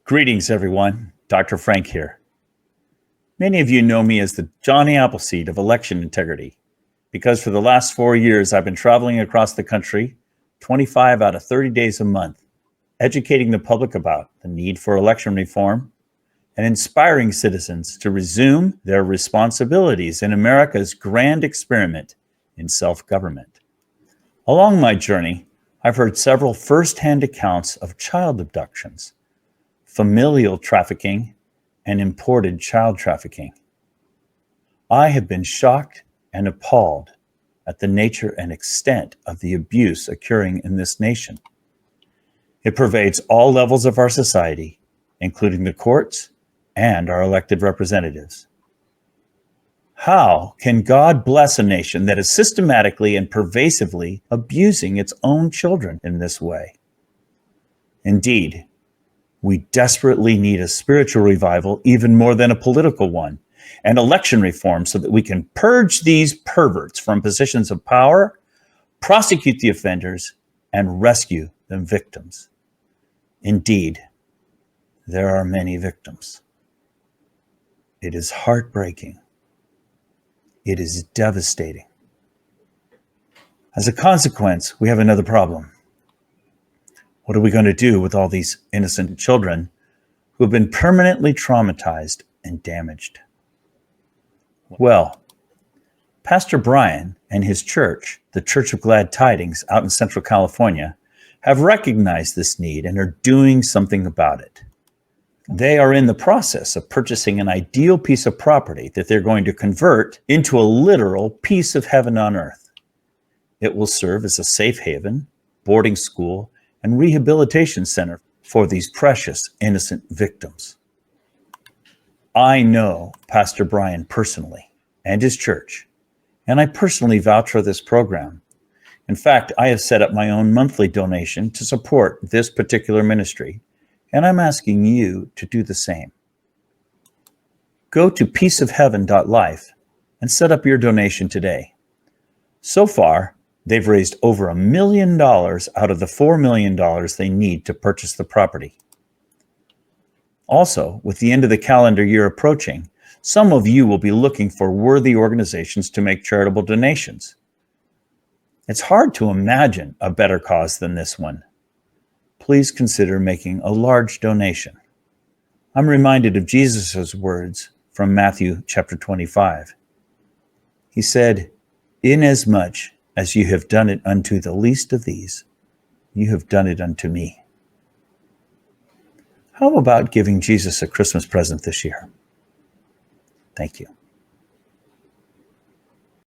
Greetings, everyone. Dr. Frank here. Many of you know me as the Johnny Appleseed of election integrity, because for the last 4 years, I've been traveling across the country 25 out of 30 days a month, educating the public about the need for election reform and inspiring citizens to resume their responsibilities in America's grand experiment in self-government. Along my journey, I've heard several firsthand accounts of child abductions, familial trafficking, and imported child trafficking. I have been shocked and appalled at the nature and extent of the abuse occurring in this nation. It pervades all levels of our society, including the courts and our elected representatives. How can God bless a nation that is systematically and pervasively abusing its own children in this way? Indeed, we desperately need a spiritual revival even more than a political one, and election reform so that we can purge these perverts from positions of power, prosecute the offenders, and rescue the victims. Indeed, there are many victims. It is heartbreaking. It is devastating. As a consequence, we have another problem. What are we going to do with all these innocent children who have been permanently traumatized and damaged? Well, Pastor Brian and his church, the Church of Glad Tidings out in Central California, have recognized this need and are doing something about it. They are in the process of purchasing an ideal piece of property that they're going to convert into a literal piece of heaven on earth. It will serve as a safe haven, boarding school, and rehabilitation center for these precious innocent victims. I know Pastor Brian personally and his church, and I personally vouch for this program. In fact, I have set up my own monthly donation to support this particular ministry, and I'm asking you to do the same. Go to PeaceOfHeaven.life and set up your donation today. So far, they've raised over $1 million out of the $4 million they need to purchase the property. Also, with the end of the calendar year approaching, some of you will be looking for worthy organizations to make charitable donations. It's hard to imagine a better cause than this one. Please consider making a large donation. I'm reminded of Jesus' words from Matthew chapter 25. He said, "Inasmuch as you have done it unto the least of these, you have done it unto me." How about giving Jesus a Christmas present this year? Thank you.